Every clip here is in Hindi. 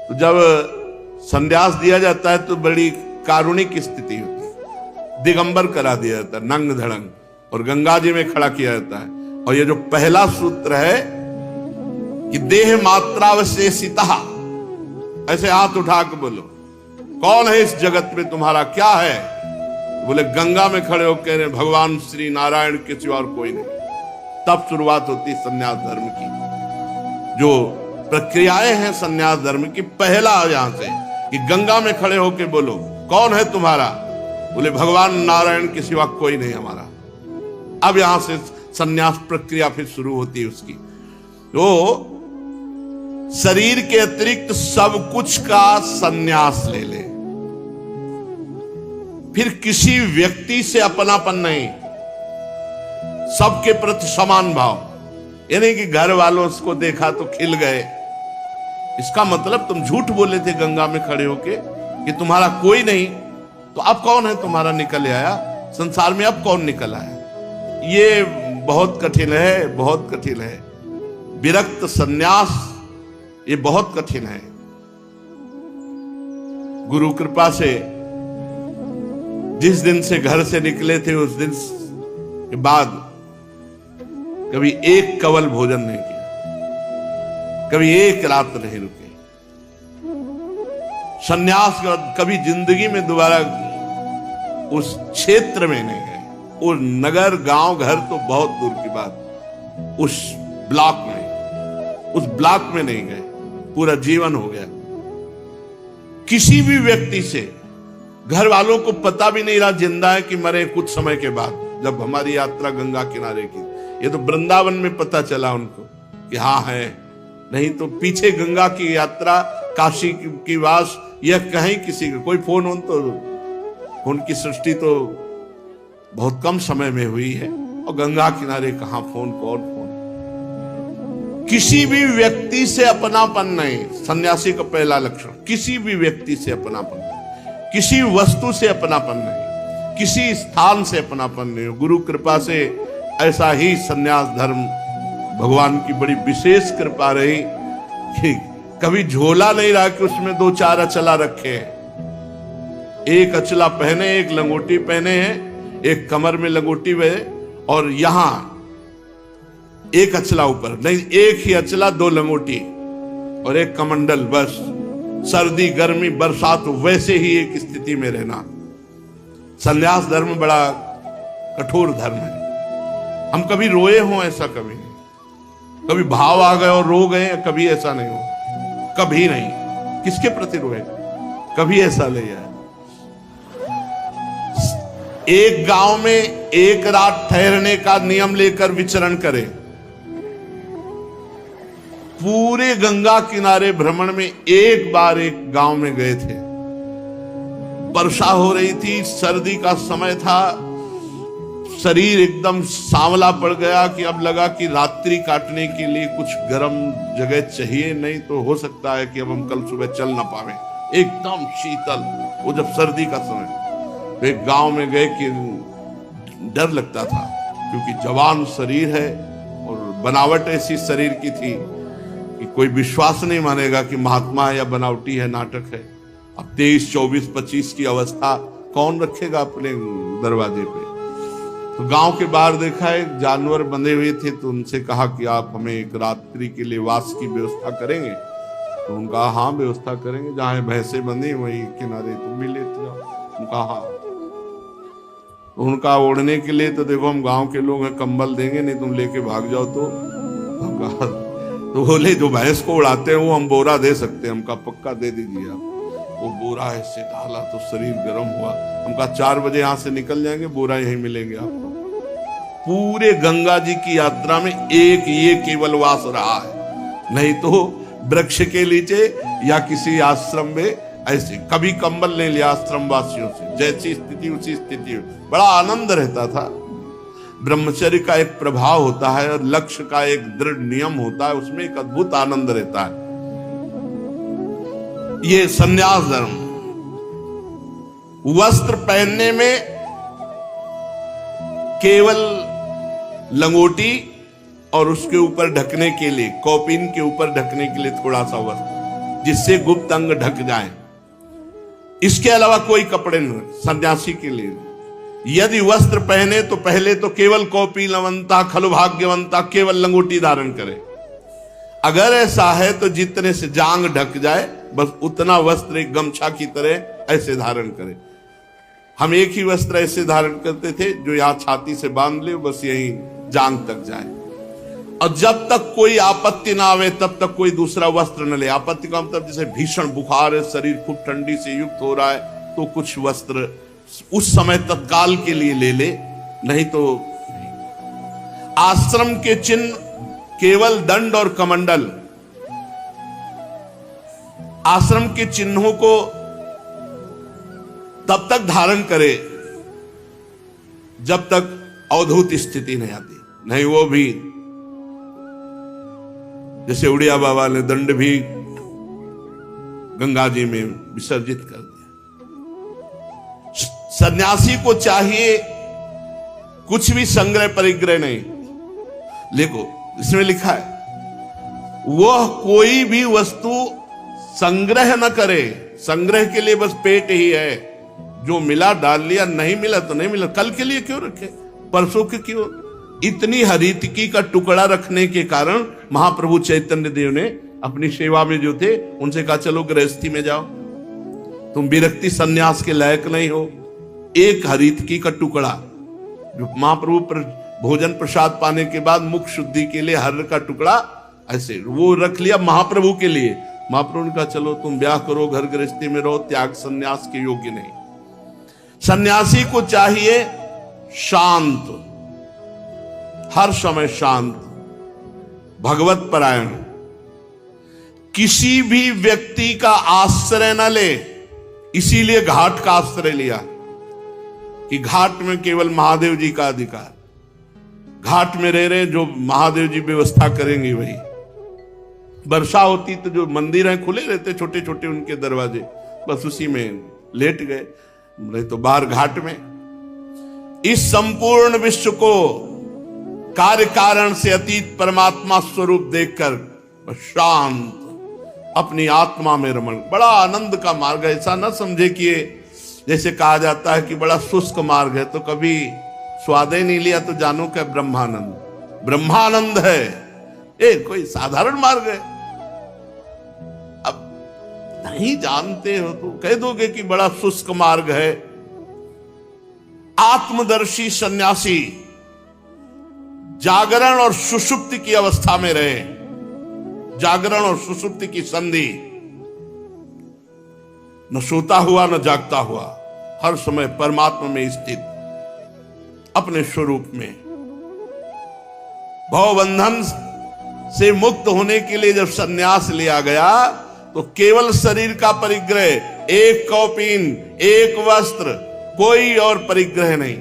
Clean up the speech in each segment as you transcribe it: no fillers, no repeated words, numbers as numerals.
तो जब संन्यास दिया जाता है तो बड़ी कारुणिक स्थिति होती है, दिगंबर करा दिया जाता है, नंग धड़ंग, और गंगा जी में खड़ा किया जाता है। और ये जो पहला सूत्र है कि देह मात्रावशेषिता, ऐसे हाथ उठा के बोलो, कौन है इस जगत में तुम्हारा, क्या है? बोले गंगा में खड़े होकर कह रहे भगवान श्री नारायण के सिवा और कोई नहीं। तब शुरुआत होती है संन्यास धर्म की। जो प्रक्रियाएं हैं संन्यास धर्म की, पहला यहां से कि गंगा में खड़े होकर बोलो कौन है तुम्हारा, बोले भगवान नारायण के सिवा कोई नहीं हमारा। अब यहां से संन्यास प्रक्रिया फिर शुरू होती है उसकी। तो शरीर के अतिरिक्त सब कुछ का संन्यास ले ले। फिर किसी व्यक्ति से अपनापन नहीं, सबके प्रति समान भाव। यानी कि घर वालों उसको देखा तो खिल गए, इसका मतलब तुम झूठ बोले थे गंगा में खड़े होके कि तुम्हारा कोई नहीं, तो अब कौन है तुम्हारा निकल आया संसार में, अब कौन निकल आया? ये बहुत कठिन है, बहुत कठिन है। विरक्त संन्यास ये बहुत कठिन है। गुरु कृपा से जिस दिन से घर से निकले थे उस दिन के बाद कभी एक कवल भोजन नहीं किया, कभी एक रात नहीं रुके। संन्यास के बाद कभी जिंदगी में दोबारा उस क्षेत्र में नहीं गए। उस नगर गांव घर तो बहुत दूर की बात, उस ब्लॉक में नहीं गए। पूरा जीवन हो गया। किसी भी व्यक्ति से घर वालों को पता भी नहीं रहा जिंदा है कि मरे कुछ समय के बाद। जब हमारी यात्रा गंगा किनारे की, ये तो वृंदावन में पता चला उनको कि हाँ है, नहीं तो पीछे गंगा की यात्रा, काशी की वास, यह कहीं किसी का कोई फोन तो फोन की सृष्टि तो बहुत कम समय में हुई है। और गंगा किनारे कहां फोन, कौन फोन? किसी भी व्यक्ति से अपनापन नहीं, सन्यासी का पहला लक्षण। किसी भी व्यक्ति से अपनापन नहीं, किसी वस्तु से अपनापन नहीं, किसी स्थान से अपनापन नहीं। गुरु कृपा से ऐसा ही सन्यास धर्म, भगवान की बड़ी विशेष कृपा रही कि कभी झोला नहीं रहा कि उसमें 2-4 अचला रखे हैं। एक अचला पहने, एक लंगोटी पहने हैं, एक कमर में लंगोटी वे, और यहां एक अचला ऊपर नहीं, एक ही अचला, 2 लंगोटी और एक कमंडल, बस। सर्दी गर्मी बरसात वैसे ही एक स्थिति में रहना। संन्यास धर्म बड़ा कठोर धर्म है। हम कभी रोए हों ऐसा कभी नहीं, कभी भाव आ गए और रो गए, कभी ऐसा नहीं हो, कभी नहीं। किसके प्रति रोए? कभी ऐसा नहीं है। एक गांव में एक रात ठहरने का नियम लेकर विचरण करें। पूरे गंगा किनारे भ्रमण में एक बार एक गांव में गए थे। वर्षा हो रही थी, सर्दी का समय था, शरीर एकदम सांवला पड़ गया कि अब लगा कि रात्रि काटने के लिए कुछ गर्म जगह चाहिए, नहीं तो हो सकता है कि अब हम कल सुबह चल ना पावे। एकदम शीतल, वो जब सर्दी का समय। तो एक गांव में गए कि डर लगता था, क्योंकि जवान शरीर है और बनावट ऐसी शरीर की थी कि कोई विश्वास नहीं मानेगा कि महात्मा है या बनावटी है, नाटक है। अब 23, 24, 25 की अवस्था कौन रखेगा अपने दरवाजे पे? तो गांव के बाहर देखा एक जानवर बंधे हुए थे, तो उनसे कहा कि आप हमें एक रात्रि के लिए वास की व्यवस्था करेंगे? तो उनका हाँ व्यवस्था करेंगे, जहां भैंसे बंधी वही किनारे तुम भी लेते जाओ। उनका हाँ। तो उनका ओढ़ने के लिए तो देखो हम गांव के लोग हैं, कंबल देंगे नहीं, तुम लेके भाग जाओ। तो बोले जो भैंस को उड़ाते हैं वो हम बोरा दे सकते हैं, हमका पक्का दे दीजिए आप। वो बोरा ऐसे डाला तो शरीर गर्म हुआ। हमका 4 बजे यहाँ से निकल जाएंगे, बोरा यहीं मिलेंगे आपको। पूरे गंगा जी की यात्रा में एक ये केवल वास रहा है, नहीं तो वृक्ष के नीचे या किसी आश्रम में ऐसे कभी कंबल नहीं लिया आश्रम वासियों से। जैसी स्थिति उसी स्थिति, बड़ा आनंद रहता था। ब्रह्मचर्य का एक प्रभाव होता है और लक्ष्य का एक दृढ़ नियम होता है, उसमें एक अद्भुत आनंद रहता है। ये संन्यास धर्म। वस्त्र पहनने में केवल लंगोटी और उसके ऊपर ढकने के लिए, कौपीन के ऊपर ढकने के लिए थोड़ा सा वस्त्र, जिससे गुप्त अंग ढक जाए। इसके अलावा कोई कपड़े न सन्यासी के लिए। यदि वस्त्र पहने तो पहले तो केवल कौपीनवंता खलु भाग्यवंता, केवल लंगोटी धारण करे। अगर ऐसा है तो जितने से जांग ढक जाए बस उतना वस्त्र एक गमछा की तरह ऐसे धारण करे। हम एक ही वस्त्र ऐसे धारण करते थे जो यहां छाती से बांध ले, बस यही जांग तक जाए, और जब तक कोई आपत्ति ना आवे तब तक कोई दूसरा वस्त्र न ले। आपत्ति का मतलब जैसे भीषण बुखार है, शरीर खूब ठंडी से युक्त हो रहा है, तो कुछ वस्त्र उस समय तत्काल के लिए ले ले, नहीं तो आश्रम के चिन्ह केवल दंड और कमंडल। आश्रम के चिन्हों को तब तक धारण करे जब तक अवधूत स्थिति नहीं आती, नहीं वो भी जैसे उड़िया बाबा ने दंड भी गंगा जी में विसर्जित कर दिया। सन्यासी को चाहिए कुछ भी संग्रह परिग्रह नहीं। देखो इसमें लिखा है वह कोई भी वस्तु संग्रह न करे। संग्रह के लिए बस पेट ही है, जो मिला डाल लिया, नहीं मिला तो नहीं मिला, कल के लिए क्यों रखे, परसों के क्यों। इतनी हरितकी का टुकड़ा रखने के कारण महाप्रभु चैतन्य देव ने अपनी सेवा में जो थे उनसे कहा चलो गृहस्थी में जाओ, तुम विरक्ति सन्यास के लायक नहीं हो। एक हरितकी का टुकड़ा जो महाप्रभु भोजन प्रसाद पाने के बाद मुख शुद्धि के लिए हर का टुकड़ा ऐसे वो रख लिया महाप्रभु के लिए। महाप्रभु ने कहा चलो तुम ब्याह करो, घर गृहस्थी में रहो, त्याग सन्यास के योग्य नहीं। सन्यासी को चाहिए शांत, हर समय शांत, भगवत परायण, किसी भी व्यक्ति का आश्रय न ले। इसीलिए घाट का आश्रय लिया कि घाट में केवल महादेव जी का अधिकार। घाट में रह रहे जो महादेव जी व्यवस्था करेंगे वही। वर्षा होती तो जो मंदिर हैं खुले रहते छोटे छोटे उनके दरवाजे, बस उसी में लेट गए, नहीं तो बाहर घाट में। इस संपूर्ण विश्व को कार्य कारण से अतीत परमात्मा स्वरूप देखकर शांत अपनी आत्मा में रमण, बड़ा आनंद का मार्ग है। ऐसा ना समझे कि जैसे कहा जाता है कि बड़ा शुष्क मार्ग है, तो कभी स्वाद ही नहीं लिया तो जानो क्या ब्रह्मानंद। ब्रह्मानंद है, कोई साधारण मार्ग है। अब नहीं जानते हो तो कह दोगे कि बड़ा शुष्क मार्ग है। आत्मदर्शी सन्यासी जागरण और सुषुप्ति की अवस्था में रहे। जागरण और सुषुप्ति की संधि, न सोता हुआ न जागता हुआ, हर समय परमात्मा में स्थित अपने स्वरूप में। भवबंधन से मुक्त होने के लिए जब सन्यास लिया गया तो केवल शरीर का परिग्रह, एक कौपीन, एक वस्त्र, कोई और परिग्रह नहीं,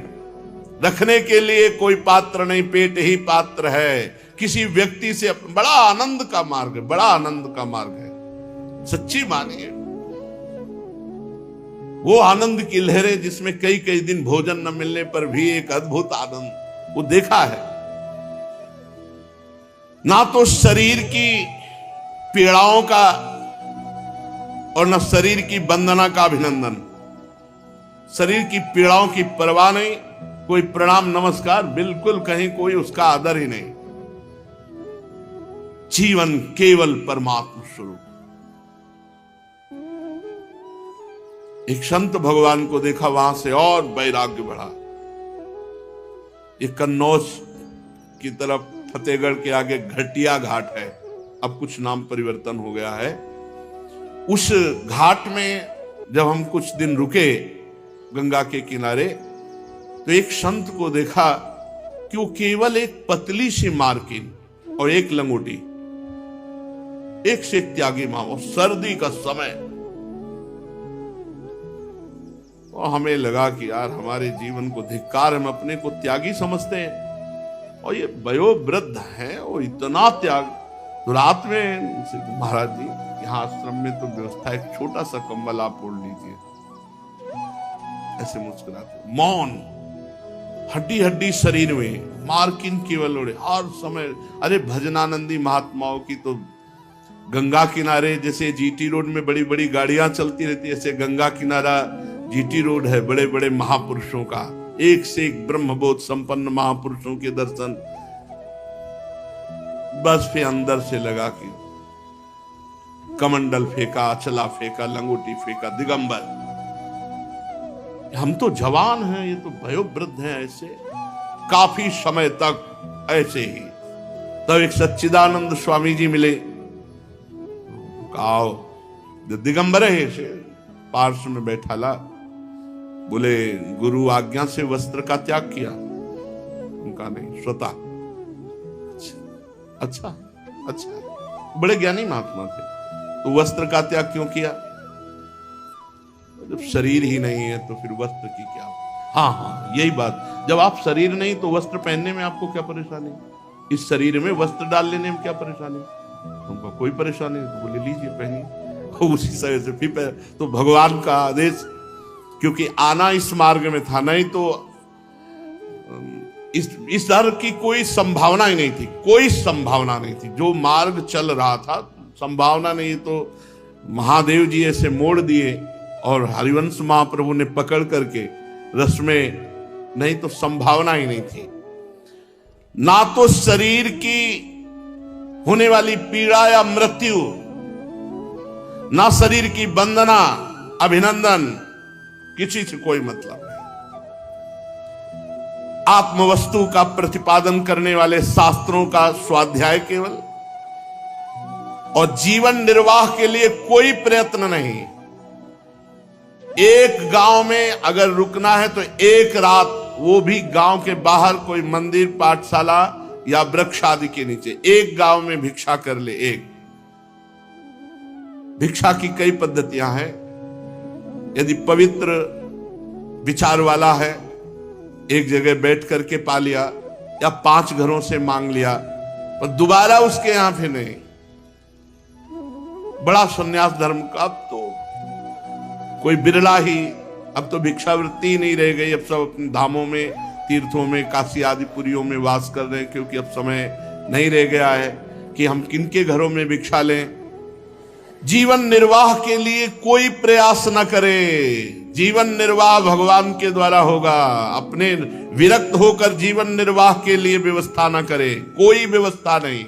रखने के लिए कोई पात्र नहीं, पेट ही पात्र है। किसी व्यक्ति से बड़ा आनंद का मार्ग है, बड़ा आनंद का मार्ग है। सच्ची मानिए वो आनंद की लहरें जिसमें कई कई दिन भोजन न मिलने पर भी एक अद्भुत आनंद वो देखा है। ना तो शरीर की पीड़ाओं का और न शरीर की वंदना का अभिनंदन। शरीर की पीड़ाओं की परवाह नहीं, कोई प्रणाम नमस्कार, बिल्कुल कहीं कोई उसका आदर ही नहीं। जीवन केवल परमात्मा स्वरूप। एक संत भगवान को देखा, वहां से और वैराग्य बढ़ा। एक कन्नौज की तरफ फतेहगढ़ के आगे घटिया घाट है, अब कुछ नाम परिवर्तन हो गया है। उस घाट में जब हम कुछ दिन रुके गंगा के किनारे, तो एक संत को देखा कि वो केवल एक पतली सी मार्किन और एक लंगोटी, एक से एक त्यागी माँ, सर्दी का समय। और हमें लगा कि यार हमारे जीवन को धिक्कार, हम अपने को त्यागी समझते हैं और ये वयोवृद्ध हैं और इतना त्याग। तो रात में महाराज जी यहाँ आश्रम में तो व्यवस्था, एक छोटा सा कंबल आप ओढ़ लीजिए, ऐसे मुस्कुराते, मौन, हड्डी हड्डी शरीर में, मार्किन केवल ओढ़े हर समय। अरे भजनानंदी महात्माओं की तो गंगा किनारे जैसे जीटी रोड में बड़ी बड़ी गाड़ियां चलती रहती है, ऐसे गंगा किनारा जीटी रोड है बड़े बड़े महापुरुषों का, एक से एक ब्रह्मबोध संपन्न महापुरुषों के दर्शन। बस फिर अंदर से लगा कि कमंडल फेंका, अचला फेंका, लंगोटी फेंका, दिगंबर। हम तो जवान हैं, ये तो वयोवृद्ध हैं, ऐसे काफी समय तक ऐसे ही। तब एक सच्चिदानंद स्वामी जी मिले, कहा दिगंबर है, ऐसे पार्श्व में बैठा ला। बोले गुरु आज्ञा से वस्त्र का त्याग किया? उनका नहीं, स्वतः। अच्छा अच्छा, बड़े ज्ञानी महात्मा थे। तो वस्त्र का त्याग क्यों किया? जब शरीर ही नहीं है तो फिर वस्त्र की क्या? हाँ, यही बात। जब आप शरीर नहीं तो वस्त्र पहनने में आपको क्या परेशानी? इस शरीर में वस्त्र डाल लेने में क्या परेशानी? उनको कोई परेशानी नहीं, तो बोले लीजिए पहनिए। उसी तरह से फिर तो भगवान का आदेश, क्योंकि आना इस मार्ग में था, नहीं तो इस दर की कोई संभावना ही नहीं थी, कोई संभावना नहीं थी। जो मार्ग चल रहा था संभावना नहीं, तो महादेव जी ऐसे मोड़ दिए और हरिवंश महाप्रभु ने पकड़ करके रस में, नहीं तो संभावना ही नहीं थी। ना तो शरीर की होने वाली पीड़ा या मृत्यु, ना शरीर की वंदना अभिनंदन, किसी से कोई मतलब नहीं। आत्मवस्तु का प्रतिपादन करने वाले शास्त्रों का स्वाध्याय केवल, और जीवन निर्वाह के लिए कोई प्रयत्न नहीं। एक गांव में अगर रुकना है तो एक रात, वो भी गांव के बाहर कोई मंदिर, पाठशाला या वृक्ष आदि के नीचे, एक गांव में भिक्षा कर ले। एक भिक्षा की कई पद्धतियां हैं। यदि पवित्र विचार वाला है, एक जगह बैठ करके पा लिया, या 5 घरों से मांग लिया, पर दोबारा उसके यहां फिर नहीं। बड़ा संन्यास धर्म का अब तो कोई बिरला ही, अब तो भिक्षावृत्ति ही नहीं रह गई। अब सब अपने धामों में, तीर्थों में, काशी आदि पुरियों में वास कर रहे हैं, क्योंकि अब समय नहीं रह गया है कि हम किनके घरों में भिक्षा लें। जीवन निर्वाह के लिए कोई प्रयास न करे। जीवन निर्वाह भगवान के द्वारा होगा। अपने विरक्त होकर जीवन निर्वाह के लिए व्यवस्था न करे, कोई व्यवस्था नहीं।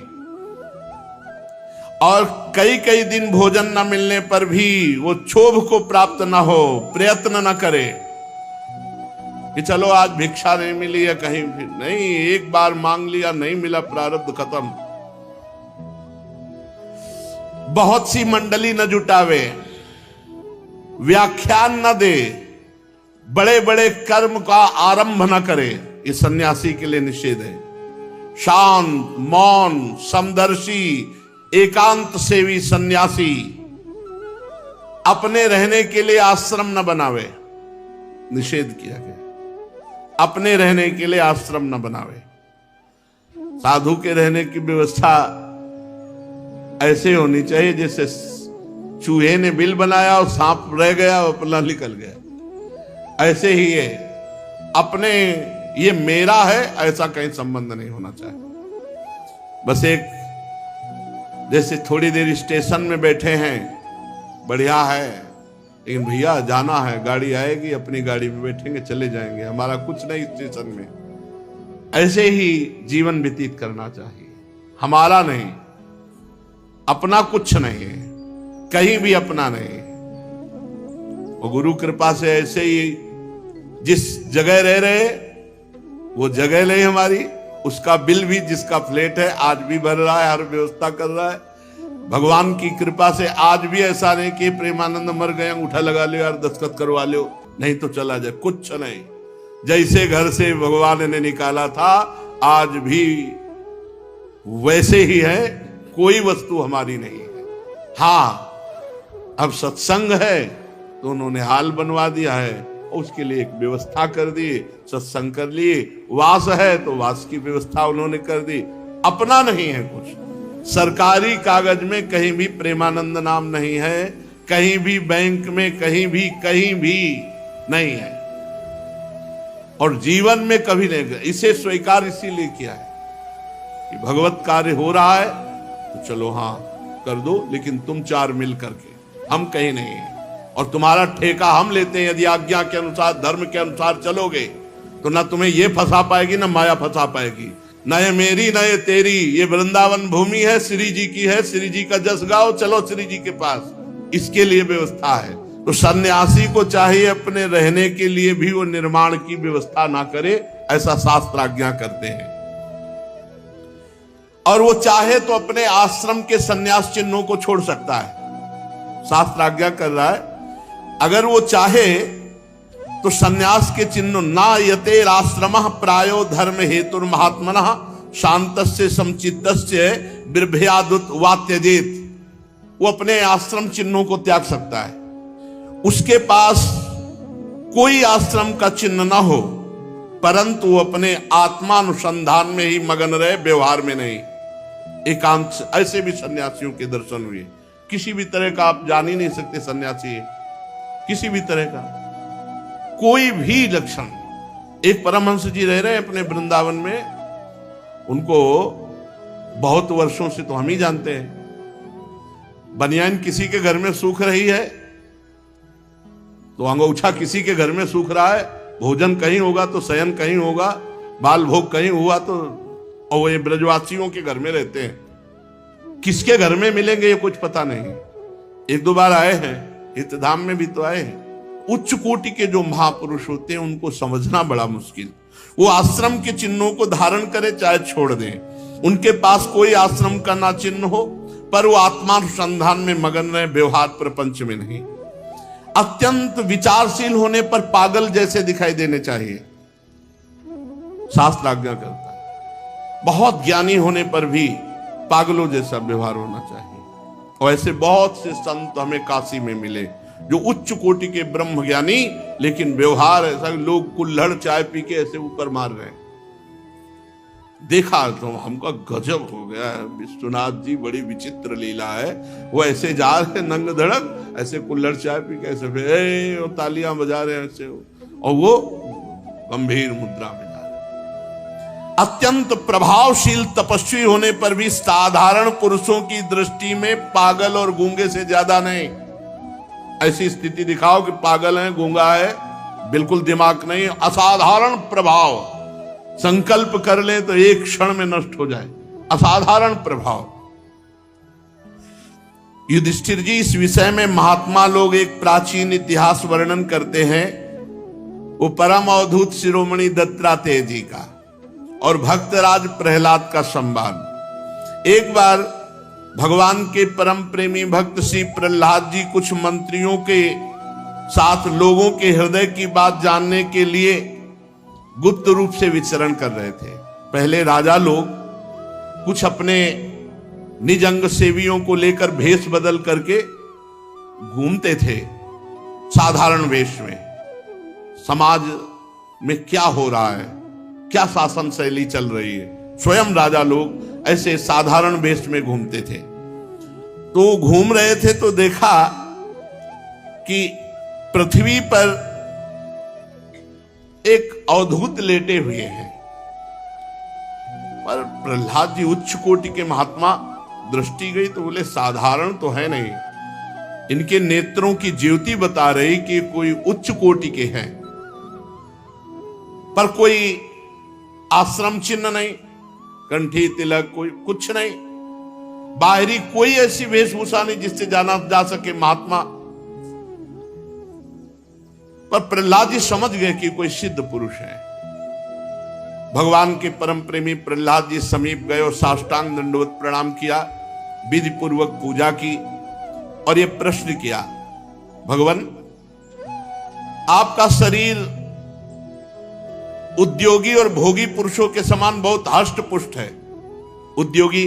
और कई कई दिन भोजन न मिलने पर भी वो क्षोभ को प्राप्त न हो, प्रयत्न न करे कि चलो आज भिक्षा नहीं मिली या कहीं भी नहीं, एक बार मांग लिया, नहीं मिला, प्रारब्ध खत्म। बहुत सी मंडली न जुटावे, व्याख्यान न दे, बड़े बड़े कर्म का आरंभ न करे, ये सन्यासी के लिए निषेध है। शांत, मौन, समदर्शी, एकांत सेवी सन्यासी अपने रहने के लिए आश्रम न बनावे, निषेध किया गया। अपने रहने के लिए आश्रम न बनावे। साधु के रहने की व्यवस्था ऐसे होनी चाहिए जैसे चूहे ने बिल बनाया और सांप रह गया और अपना निकल गया, ऐसे ही है। अपने ये मेरा है ऐसा कहीं संबंध नहीं होना चाहिए। बस एक जैसे थोड़ी देर स्टेशन में बैठे हैं, बढ़िया है, लेकिन भैया जाना है, गाड़ी आएगी, अपनी गाड़ी में बैठेंगे, चले जाएंगे, हमारा कुछ नहीं स्टेशन में। ऐसे ही जीवन व्यतीत करना चाहिए, हमारा नहीं, अपना कुछ नहीं है, कहीं भी अपना नहीं। और गुरु कृपा से ऐसे ही जिस जगह रह रहे वो जगह नहीं हमारी, उसका बिल भी जिसका फ्लैट है आज भी भर रहा है, हर व्यवस्था कर रहा है। भगवान की कृपा से आज भी ऐसा नहीं कि प्रेमानंद मर गए, अंगूठा लगा लो यार, दस्तखत करवा लो, नहीं तो चला जाए, कुछ नहीं। जैसे घर से भगवान ने निकाला था आज भी वैसे ही है, कोई वस्तु हमारी नहीं है। हाँ, अब सत्संग है तो उन्होंने हाल बनवा दिया है, उसके लिए एक व्यवस्था कर दी, सत्संग कर लिए। वास है तो वास की व्यवस्था उन्होंने कर दी। अपना नहीं है कुछ। सरकारी कागज में कहीं भी प्रेमानंद नाम नहीं है, कहीं भी बैंक में कहीं भी नहीं है, और जीवन में कभी नहीं। इसे स्वीकार इसीलिए किया है कि भगवत कार्य हो रहा है तो चलो हाँ कर दो, लेकिन तुम 4 मिल करके, हम कहीं नहीं है, और तुम्हारा ठेका हम लेते हैं। यदि आज्ञा के अनुसार, धर्म के अनुसार चलोगे तो ना तुम्हें ये फंसा पाएगी, ना माया फंसा पाएगी। न ये मेरी न ये तेरी, ये वृंदावन भूमि है, श्री जी की है, श्री जी का जस गाओ, चलो श्री जी के पास। इसके लिए व्यवस्था है। तो सन्यासी को चाहिए अपने रहने के लिए भी वो निर्माण की व्यवस्था ना करे, ऐसा शास्त्र आज्ञा करते हैं। और वो चाहे तो अपने आश्रम के सन्यास चिन्हों को छोड़ सकता है, शास्त्र आज्ञा कर रहा है। अगर वो चाहे तो सन्यास के चिन्ह ना यते आश्रम प्रायो धर्म हेतुर महात्मनः शांतस्य समचित्तस्य बिर्भयादुत वा त्यजेत, वो अपने आश्रम चिन्हों को त्याग सकता है। उसके पास कोई आश्रम का चिन्ह ना हो, परंतु वो अपने आत्मानुसंधान में ही मगन रहे, व्यवहार में नहीं, एकांत। ऐसे भी सन्यासियों के दर्शन हुए। किसी भी तरह का आप जान ही नहीं सकते सन्यासी है, किसी भी तरह का कोई भी लक्षण। एक परमहंस जी रह रहे हैं अपने वृंदावन में, उनको बहुत वर्षों से तो हम ही जानते हैं। बनियान किसी के घर में सूख रही है तो अंगूठा किसी के घर में सूख रहा है, भोजन कहीं होगा तो शयन कहीं होगा, बाल भोग कहीं हुआ तो, और ये ब्रजवासियों के घर में रहते हैं, किसके घर में मिलेंगे ये कुछ पता नहीं। 1-2 बार आए हैं, हितधाम में भी तो आए हैं। उच्च कोटि के जो महापुरुष होते हैं उनको समझना बड़ा मुश्किल। वो आश्रम के चिन्हों को धारण करे चाहे छोड़ दें, उनके पास कोई आश्रम का ना चिन्ह हो, पर वो आत्मानुसंधान में मगन रहे, व्यवहार प्रपंच में नहीं। अत्यंत विचारशील होने पर पागल जैसे दिखाई देने चाहिए, शास्त्र आज्ञा करता है। बहुत ज्ञानी होने पर भी पागलों जैसा व्यवहार होना चाहिए। और ऐसे बहुत से संत हमें काशी में मिले जो उच्च कोटि के ब्रह्म ज्ञानी, लेकिन व्यवहार ऐसा, लोग कुल्हड़ चाय पी के ऐसे ऊपर मार रहे हैं। देखा तो हमका गजब हो गया। विश्वनाथ जी बड़ी विचित्र लीला है। वो ऐसे जा रहे नंग धड़क, ऐसे कुल्हड़ चाय पी के ऐसे फिर तालियां बजा रहे हैं ऐसे, और वो गंभीर मुद्रा में जा रहे। अत्यंत प्रभावशील तपस्वी होने पर भी साधारण पुरुषों की दृष्टि में पागल और गूंगे से ज्यादा नहीं। ऐसी स्थिति दिखाओ कि पागल है, गूंगा है, बिल्कुल दिमाग नहीं, असाधारण प्रभाव, संकल्प कर ले तो एक क्षण में नष्ट हो जाए, असाधारण प्रभाव। युधिष्ठिर जी, इस विषय में महात्मा लोग एक प्राचीन इतिहास वर्णन करते हैं, वो परम अवधूत शिरोमणि दत्तात्रेय जी का और भक्तराज प्रहलाद का संवाद। एक बार भगवान के परम प्रेमी भक्त श्री प्रहलाद जी कुछ मंत्रियों के साथ लोगों के हृदय की बात जानने के लिए गुप्त रूप से विचरण कर रहे थे। पहले राजा लोग कुछ अपने निज अंग सेवियों को लेकर भेष बदल करके घूमते थे साधारण वेश में, समाज में क्या हो रहा है, क्या शासन शैली चल रही है, स्वयं राजा लोग ऐसे साधारण वेश में घूमते थे। तो घूम रहे थे तो देखा कि पृथ्वी पर एक अवधूत लेटे हुए हैं। पर प्रहलाद जी उच्च कोटि के महात्मा, दृष्टि गई तो बोले साधारण तो है नहीं, इनके नेत्रों की ज्योति बता रही कि कोई उच्च कोटि के हैं। पर कोई आश्रम चिन्ह नहीं, कंठी तिलक कोई कुछ नहीं, बाहरी कोई ऐसी वेशभूषा नहीं जिससे जाना जा सके महात्मा। पर प्रहलाद जी समझ गए कि कोई सिद्ध पुरुष है। भगवान के परम प्रेमी प्रहलाद जी समीप गए और साष्टांग दंडवत प्रणाम किया, विधि पूर्वक पूजा की और ये प्रश्न किया, भगवान आपका शरीर उद्योगी और भोगी पुरुषों के समान बहुत हष्ट पुष्ट है। उद्योगी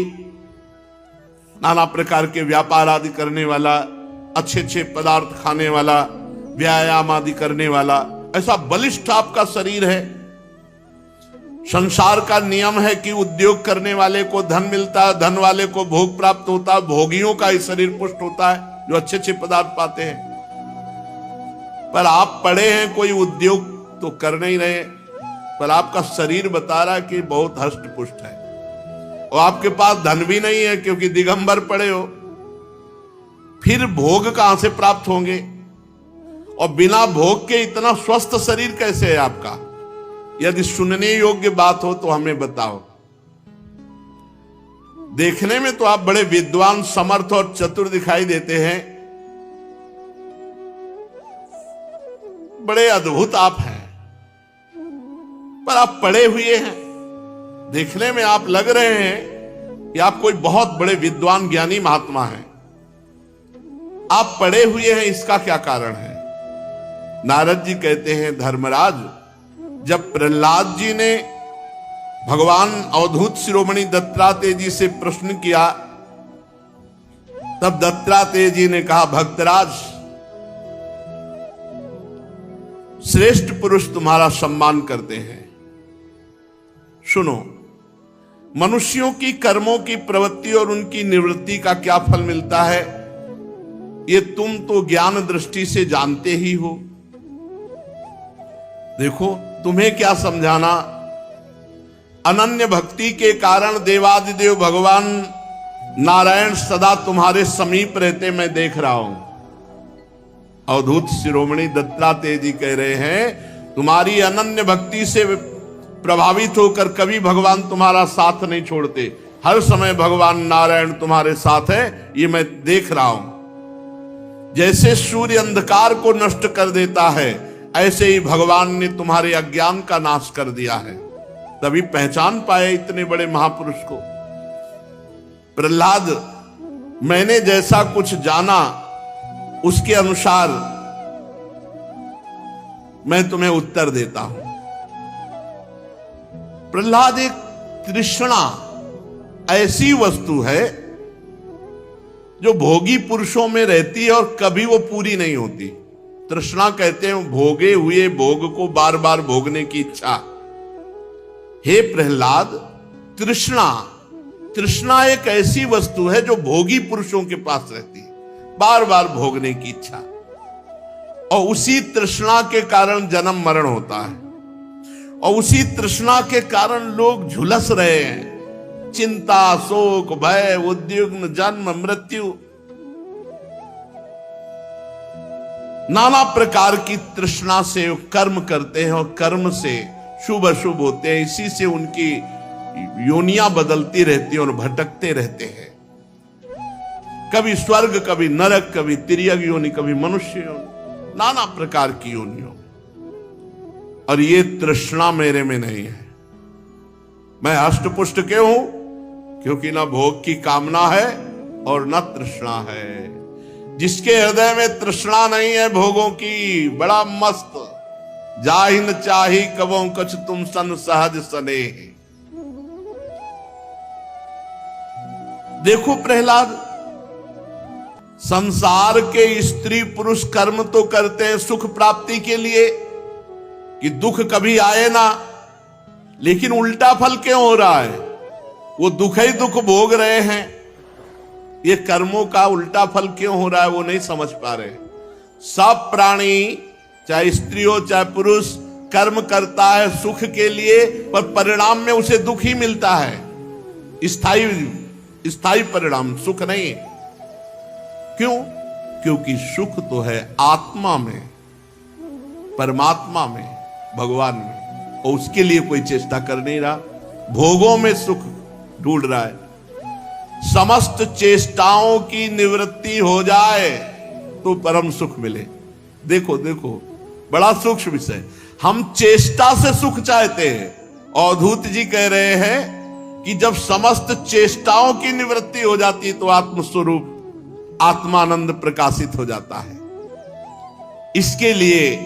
नाना प्रकार के व्यापार आदि करने वाला, अच्छे अच्छे पदार्थ खाने वाला, व्यायाम आदि करने वाला, ऐसा बलिष्ठ आपका शरीर है। संसार का नियम है कि उद्योग करने वाले को धन मिलता है, धन वाले को भोग प्राप्त होता है, भोगियों का ही शरीर पुष्ट होता है जो अच्छे अच्छे पदार्थ पाते हैं। पर आप पढ़े हैं, कोई उद्योग तो कर नहीं रहे, पर आपका शरीर बता रहा है कि बहुत हष्ट पुष्ट है। और आपके पास धन भी नहीं है क्योंकि दिगंबर पड़े हो, फिर भोग कहां से प्राप्त होंगे? और बिना भोग के इतना स्वस्थ शरीर कैसे है आपका? यदि सुनने योग्य बात हो तो हमें बताओ। देखने में तो आप बड़े विद्वान, समर्थ और चतुर दिखाई देते हैं, बड़े अद्भुत आप हैं, पर आप पढ़े हुए हैं। देखने में आप लग रहे हैं कि आप कोई बहुत बड़े विद्वान, ज्ञानी महात्मा हैं। आप पढ़े हुए हैं, इसका क्या कारण है? नारद जी कहते हैं, धर्मराज, जब प्रहलाद जी ने भगवान अवधूत शिरोमणि दत्तात्रेय जी से प्रश्न किया, तब दत्तात्रेय जी ने कहा, भक्तराज, श्रेष्ठ पुरुष तुम्हारा सम्मान करते हैं। सुनो, मनुष्यों की कर्मों की प्रवृत्ति और उनकी निवृत्ति का क्या फल मिलता है, ये तुम तो ज्ञान दृष्टि से जानते ही हो। देखो, तुम्हें क्या समझाना, अनन्य भक्ति के कारण देवादिदेव भगवान नारायण सदा तुम्हारे समीप रहते मैं देख रहा हूं। अवधूत शिरोमणि दत्तात्रेय जी कह रहे हैं, तुम्हारी अनन्य भक्ति से प्रभावित होकर कभी भगवान तुम्हारा साथ नहीं छोड़ते, हर समय भगवान नारायण तुम्हारे साथ है, ये मैं देख रहा हूं। जैसे सूर्य अंधकार को नष्ट कर देता है, ऐसे ही भगवान ने तुम्हारे अज्ञान का नाश कर दिया है, तभी पहचान पाए इतने बड़े महापुरुष को। प्रहलाद, मैंने जैसा कुछ जाना उसके अनुसार मैं तुम्हें उत्तर देता हूं। प्रहलाद, एक तृष्णा ऐसी वस्तु है जो भोगी पुरुषों में रहती है और कभी वो पूरी नहीं होती। तृष्णा कहते हैं भोगे हुए भोग को बार बार भोगने की इच्छा। हे प्रहलाद, तृष्णा एक ऐसी वस्तु है जो भोगी पुरुषों के पास रहती है, बार बार भोगने की इच्छा, और उसी तृष्णा के कारण जन्म मरण होता है, और उसी तृष्णा के कारण लोग झुलस रहे हैं। चिंता, शोक, भय, उद्विग्न, जन्म, मृत्यु, नाना प्रकार की तृष्णा से कर्म करते हैं और कर्म से शुभ अशुभ होते हैं। इसी से उनकी योनियां बदलती रहती हैं और भटकते रहते हैं, कभी स्वर्ग, कभी नरक, कभी तिर्यक योनि, कभी मनुष्य योनि, नाना प्रकार की योनियों। और ये तृष्णा मेरे में नहीं है। मैं हष्टपुष्ट क्यों हूं? क्योंकि ना भोग की कामना है और न तृष्णा है। जिसके हृदय में तृष्णा नहीं है भोगों की, बड़ा मस्त, जाहिन चाही कबों कछ तुम सन सहज सने। देखो प्रहलाद, संसार के स्त्री पुरुष कर्म तो करते हैं सुख प्राप्ति के लिए कि दुख कभी आए ना, लेकिन उल्टा फल क्यों हो रहा है? वो दुख ही दुख भोग रहे हैं। ये कर्मों का उल्टा फल क्यों हो रहा है वो नहीं समझ पा रहे। सब प्राणी, चाहे स्त्री हो चाहे पुरुष, कर्म करता है सुख के लिए, पर परिणाम में उसे दुख ही मिलता है। स्थायी परिणाम सुख नहीं है। क्यों? क्योंकि सुख तो है आत्मा में, परमात्मा में, भगवान में, और उसके लिए कोई चेष्टा कर नहीं रहा, भोगों में सुख ढूंढ रहा है। समस्त चेष्टाओं की निवृत्ति हो जाए तो परम सुख मिले। देखो देखो, बड़ा सूक्ष्म विषय। हम चेष्टा से सुख चाहते हैं। अवधूत जी कह रहे हैं कि जब समस्त चेष्टाओं की निवृत्ति हो जाती है तो आत्मस्वरूप आत्मानंद प्रकाशित हो जाता है। इसके लिए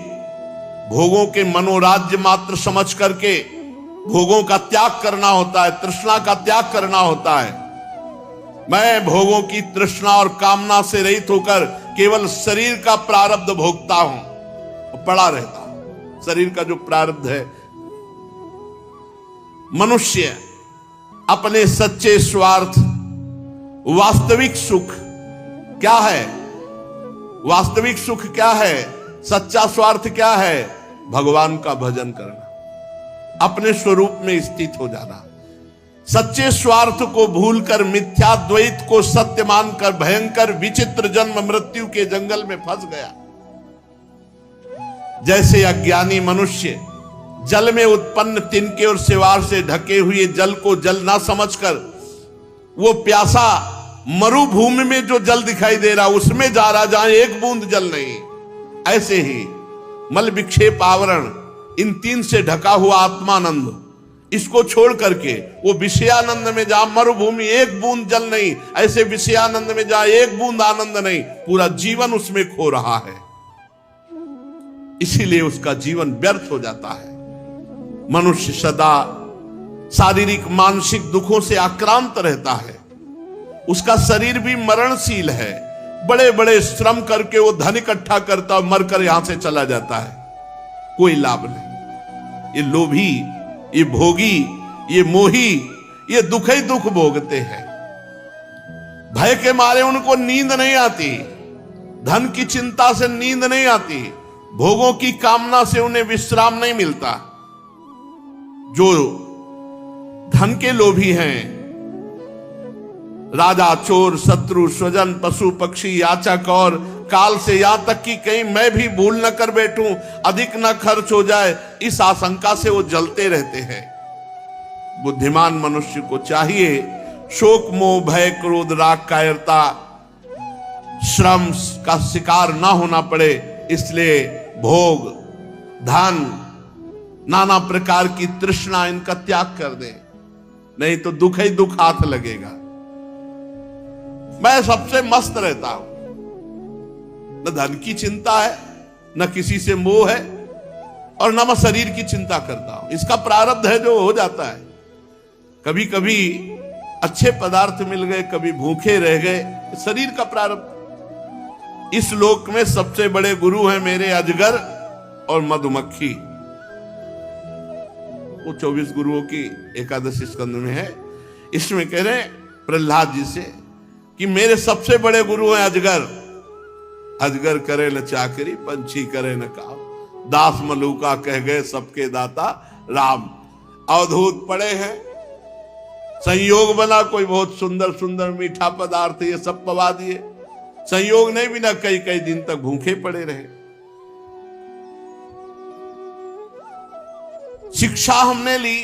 भोगों के मनोराज्य मात्र समझ करके भोगों का त्याग करना होता है, तृष्णा का त्याग करना होता है। मैं भोगों की तृष्णा और कामना से रहित होकर केवल शरीर का प्रारब्ध भोगता हूं और पड़ा रहता हूं। शरीर का जो प्रारब्ध है, मनुष्य अपने सच्चे स्वार्थ, वास्तविक सुख क्या है? वास्तविक सुख क्या है? सच्चा स्वार्थ क्या है? भगवान का भजन करना, अपने स्वरूप में स्थित हो जाना। सच्चे स्वार्थ को भूलकर मिथ्या द्वैत को सत्य मानकर भयंकर विचित्र जन्म मृत्यु के जंगल में फंस गया। जैसे अज्ञानी मनुष्य जल में उत्पन्न तिनके और सिवार से ढके हुए जल को जल ना समझकर वो प्यासा मरुभूमि में जो जल दिखाई दे रहा उसमें जा रहा जहां एक बूंद जल नहीं, ऐसे ही मल विक्षेप आवरण इन तीन से ढका हुआ आत्मानंद इसको छोड़ करके वो विषयानंद में जहां मरुभूमि एक बूंद जल नहीं, ऐसे विषयानंद में जहां एक बूंद आनंद नहीं, पूरा जीवन उसमें खो रहा है। इसीलिए उसका जीवन व्यर्थ हो जाता है। मनुष्य सदा शारीरिक मानसिक दुखों से आक्रांत रहता है। उसका शरीर भी मरणशील है। बड़े बड़े श्रम करके वो धन इकट्ठा करता और मरकर यहां से चला जाता है, कोई लाभ नहीं। ये लोभी, ये भोगी, ये मोही, ये दुख ही दुख भोगते हैं। भय के मारे उनको नींद नहीं आती, धन की चिंता से नींद नहीं आती, भोगों की कामना से उन्हें विश्राम नहीं मिलता। जो धन के लोभी हैं, राजा, चोर, शत्रु, स्वजन, पशु, पक्षी, याचक और काल से यहां तक कि कहीं मैं भी भूल न कर बैठूं, अधिक न खर्च हो जाए, इस आशंका से वो जलते रहते हैं। बुद्धिमान मनुष्य को चाहिए शोक, मोह, भय, क्रोध, राग, कायरता, श्रम का शिकार ना होना पड़े। इसलिए भोग, धन, नाना प्रकार की तृष्णा, इनका त्याग कर दे, नहीं तो दुख ही दुख हाथ लगेगा। मैं सबसे मस्त रहता हूं, न धन की चिंता है, न किसी से मोह है, और न मैं शरीर की चिंता करता हूं। इसका प्रारब्ध है जो हो जाता है। कभी कभी अच्छे पदार्थ मिल गए, कभी भूखे रह गए, शरीर का प्रारब्ध। इस लोक में सबसे बड़े गुरु हैं मेरे अजगर और मधुमक्खी। वो 24 गुरुओं की एकादश स्कंद में है। इसमें कह रहे प्रहलाद जी से कि मेरे सबसे बड़े गुरु हैं अजगर। अजगर करे न चाकरी, पंछी करे न काम, दास मलूका कह गए सबके दाता राम। अवधूत पड़े हैं, संयोग बना कोई बहुत सुंदर सुंदर मीठा पदार्थ ये सब पवा दिए। संयोग नहीं बिना कई कई दिन तक भूखे पड़े रहे। शिक्षा हमने ली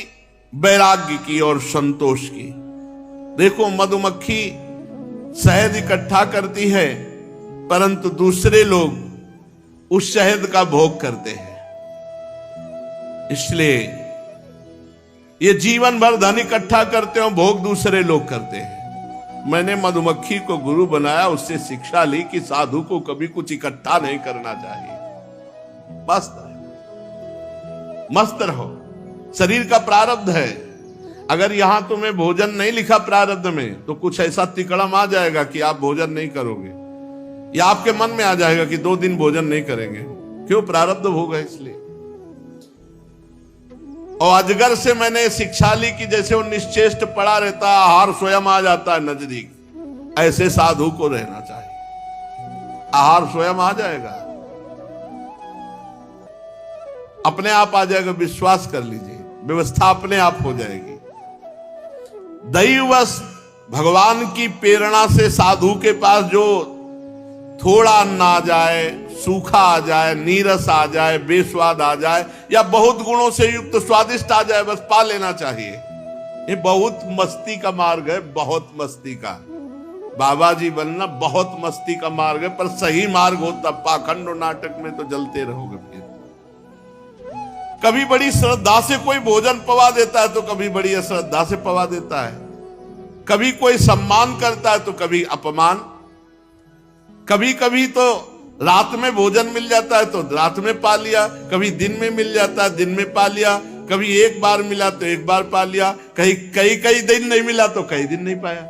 वैराग्य की और संतोष की। देखो मधुमक्खी शहद इकट्ठा करती है, परंतु दूसरे लोग उस शहद का भोग करते हैं। इसलिए ये जीवन भर धन इकट्ठा करते हो, भोग दूसरे लोग करते हैं। मैंने मधुमक्खी को गुरु बनाया, उससे शिक्षा ली कि साधु को कभी कुछ इकट्ठा नहीं करना चाहिए। मस्त रहो। शरीर का प्रारब्ध है। अगर यहां तुम्हें भोजन नहीं लिखा प्रारब्ध में, तो कुछ ऐसा तिकड़म आ जाएगा कि आप भोजन नहीं करोगे, या आपके मन में आ जाएगा कि 2 दिन भोजन नहीं करेंगे। क्यों? प्रारब्ध भोग है इसलिए। और अजगर से मैंने शिक्षा ली कि जैसे वो निश्चेष्ट पड़ा रहता है, आहार स्वयं आ जाता है नजदीक, ऐसे साधु को रहना चाहिए। आहार स्वयं आ जाएगा, अपने आप आ जाएगा, विश्वास कर लीजिए, व्यवस्था अपने आप हो जाएगी। दैववश भगवान की प्रेरणा से साधु के पास जो थोड़ा अन्न आ जाए, सूखा आ जाए, नीरस आ जाए, बेस्वाद आ जाए, या बहुत गुणों से युक्त स्वादिष्ट आ जाए, बस पा लेना चाहिए। ये बहुत मस्ती का मार्ग है, बहुत मस्ती का। बाबा जी बनना बहुत मस्ती का मार्ग है, पर सही मार्ग हो तब। पाखंड और नाटक में तो जलते रहोगे फिर। कभी बड़ी श्रद्धा से कोई भोजन पवा देता है, तो कभी बड़ी अश्रद्धा से पवा देता है। कभी कोई सम्मान करता है, तो कभी अपमान। कभी कभी तो रात में भोजन मिल जाता है तो रात में पा लिया, कभी दिन में मिल जाता है दिन में पा लिया, कभी एक बार मिला तो एक बार पा लिया, कहीं कई दिन नहीं मिला तो कई दिन नहीं पाया।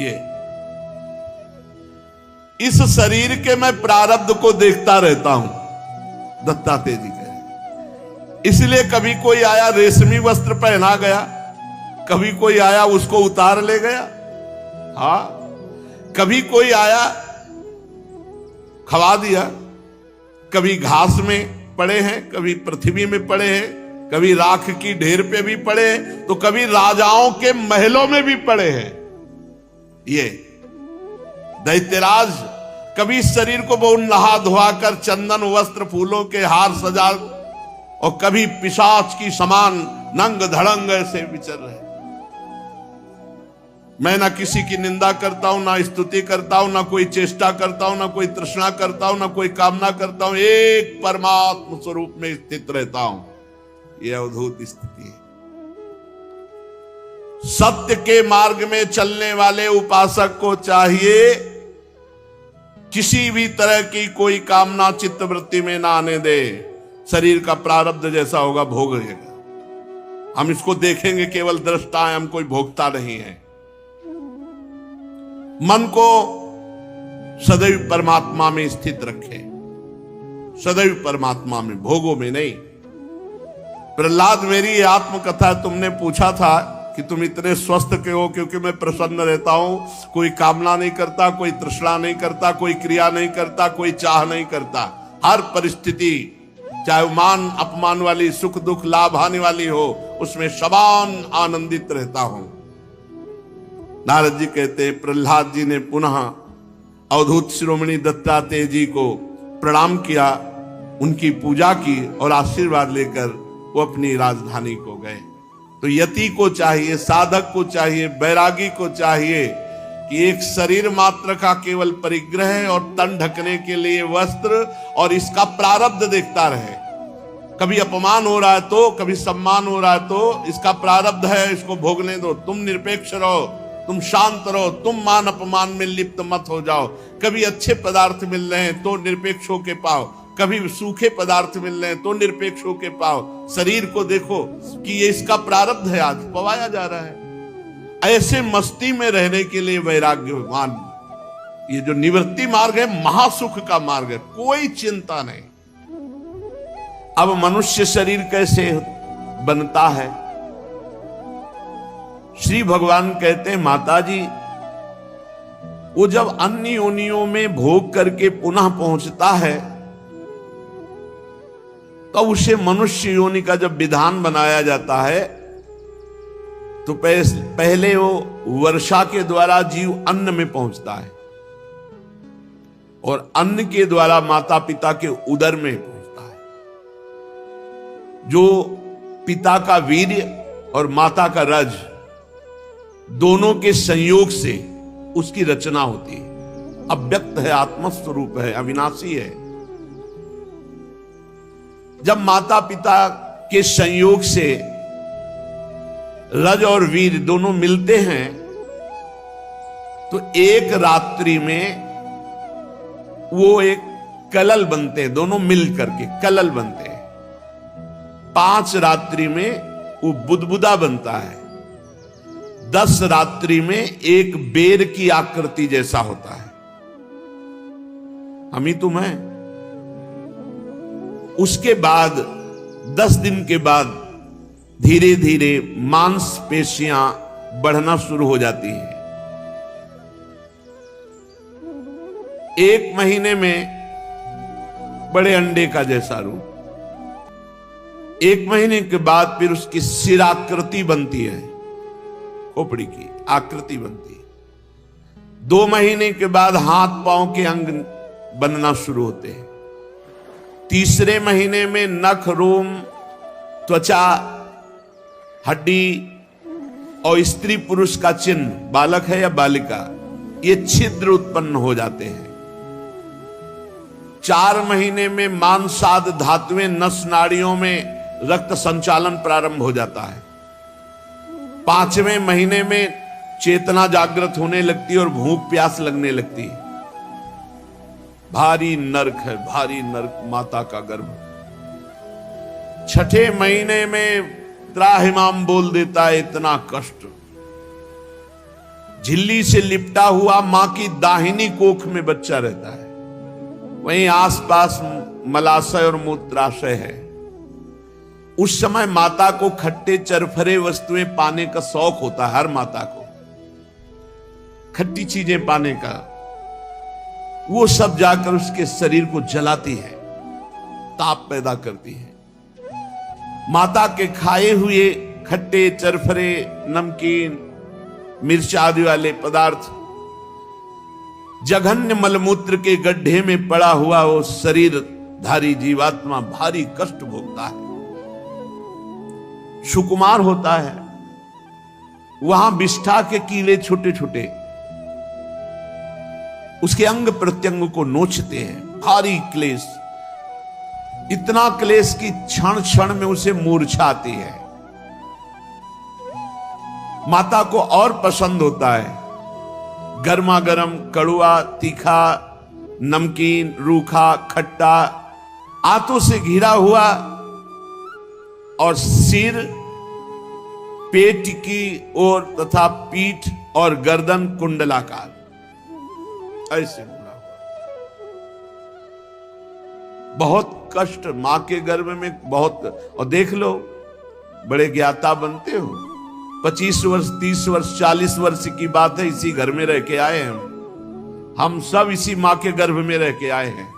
ये इस शरीर के मैं प्रारब्ध को देखता रहता हूं, दत्तात्रेय जी कहे। इसलिए कभी कोई आया रेशमी वस्त्र पहना गया, कभी कोई आया उसको उतार ले गया। हाँ, कभी कोई आया खवा दिया, कभी घास में पड़े हैं, कभी पृथ्वी में पड़े हैं, कभी राख की ढेर पे भी पड़े तो कभी राजाओं के महलों में भी पड़े हैं। ये दैत्यराज कभी शरीर को बहुत नहा धोआ कर चंदन वस्त्र फूलों के हार सजा, और कभी पिशाच की समान नंग धड़ंग ऐसे विचर रहे। मैं ना किसी की निंदा करता हूं, ना स्तुति करता हूं, ना कोई चेष्टा करता हूं, ना कोई तृष्णा करता हूं, ना कोई कामना करता हूं, एक परमात्म स्वरूप में स्थित रहता हूं। यह अद्भुत स्थिति है। सत्य के मार्ग में चलने वाले उपासक को चाहिए किसी भी तरह की कोई कामना चित्त वृत्ति में ना आने दे। शरीर का प्रारब्ध जैसा होगा भोग लेगा। हम इसको देखेंगे, केवल दृष्टा है, हम कोई भोगता नहीं है। मन को सदैव परमात्मा में स्थित रखें, सदैव परमात्मा में, भोगों में नहीं। प्रहलाद, मेरी आत्मकथा तुमने पूछा था कि तुम इतने स्वस्थ क्यों हो? क्योंकि मैं प्रसन्न रहता हूं, कोई कामना नहीं करता, कोई तृष्णा नहीं करता, कोई क्रिया नहीं करता, कोई चाह नहीं करता। हर परिस्थिति, चाहे मान अपमान वाली, सुख दुख लाभ हानि वाली हो, उसमें समान आनंदित रहता हूं। नारद जी कहते हैं, प्रहलाद जी ने पुनः अवधूत शिरोमणि दत्तात्रेय जी को प्रणाम किया, उनकी पूजा की और आशीर्वाद लेकर वो अपनी राजधानी को गए। तो यति को चाहिए, साधक को चाहिए, बैरागी को चाहिए कि एक शरीर मात्र का केवल परिग्रह और तन ढकने के लिए वस्त्र, और इसका प्रारब्ध देखता रहे। कभी अपमान हो रहा है तो, कभी सम्मान हो रहा है तो, इसका प्रारब्ध है, इसको भोगने दो। तुम निरपेक्ष रहो, तुम शांत रहो, तुम मान अपमान में लिप्त मत हो जाओ। कभी अच्छे पदार्थ मिल रहे हैं तो निरपेक्ष होके पाओ, कभी सूखे पदार्थ मिल रहे हैं तो निरपेक्ष होके पाओ। शरीर को देखो कि ये इसका प्रारब्ध है, आज पवाया जा रहा है। ऐसे मस्ती में रहने के लिए वैराग्यवान, ये जो निवृत्ति मार्ग है, महासुख का मार्ग है, कोई चिंता नहीं। अब मनुष्य शरीर कैसे बनता है? श्री भगवान कहते हैं, माता जी, वो जब अन्य योनियों में भोग करके पुनः पहुंचता है तो उसे मनुष्य योनि का जब विधान बनाया जाता है तो पहले वो वर्षा के द्वारा जीव अन्न में पहुंचता है, और अन्न के द्वारा माता पिता के उदर में पहुंचता है। जो पिता का वीर्य और माता का रज दोनों के संयोग से उसकी रचना होती है। अव्यक्त है, आत्मस्वरूप है, अविनाशी है। जब माता पिता के संयोग से रज और वीर दोनों मिलते हैं तो एक रात्रि में वो एक कलल बनते हैं, दोनों मिल करके कलल बनते हैं। 5 रात्रि में वो बुदबुदा बनता है। 10 रात्रि में एक बेर की आकृति जैसा होता है। हम ही तुम हैं। उसके बाद 10 दिन के बाद धीरे धीरे मांसपेशियां बढ़ना शुरू हो जाती हैं। 1 महीने में बड़े अंडे का जैसा रूप। 1 महीने के बाद फिर उसकी सिराकृति बनती है, खोपड़ी की आकृति बनती है। 2 महीने के बाद हाथ पांव के अंग बनना शुरू होते हैं। 3रे महीने में नख, रोम, त्वचा, हड्डी और स्त्री पुरुष का चिन्ह, बालक है या बालिका, ये छिद्र उत्पन्न हो जाते हैं। 4 महीने में मांसाद धातुएं नस नाड़ियों में रक्त संचालन प्रारंभ हो जाता है। 5वें महीने में चेतना जागृत होने लगती है और भूख प्यास लगने लगती है। भारी नरक है, भारी नरक माता का गर्भ। 6ठे महीने में त्राहिमाम बोल देता है, इतना कष्ट। झिल्ली से लिपटा हुआ मां की दाहिनी कोख में बच्चा रहता है, वहीं आसपास मलाशय और मूत्राशय है। उस समय माता को खट्टे चरफरे वस्तुएं पाने का शौक होता है। हर माता को खट्टी चीजें पाने का, वो सब जाकर उसके शरीर को जलाती है, ताप पैदा करती है। माता के खाए हुए खट्टे चरफरे नमकीन मिर्च आदि वाले पदार्थ, जघन्य मलमूत्र के गड्ढे में पड़ा हुआ वो शरीरधारी जीवात्मा भारी कष्ट भोगता है, सुकुमार होता है। वहां विष्ठा के कीड़े छोटे छोटे उसके अंग प्रत्यंग को नोचते हैं, भारी क्लेश, इतना क्लेश कि क्षण क्षण में उसे मूर्छा आती है। माता को और पसंद होता है गर्मा गर्म कड़ुआ तीखा नमकीन रूखा खट्टा आंतों से घिरा हुआ और सिर पेट की ओर तथा पीठ और गर्दन कुंडलाकार ऐसे मुड़ा हुआ। बहुत कष्ट मां के गर्भ में बहुत। और देख लो बड़े ज्ञाता बनते हो, 25 वर्ष 30 वर्ष 40 वर्ष की बात है, इसी घर में रह के आए हैं हम सब इसी मां के गर्भ में रह के आए हैं।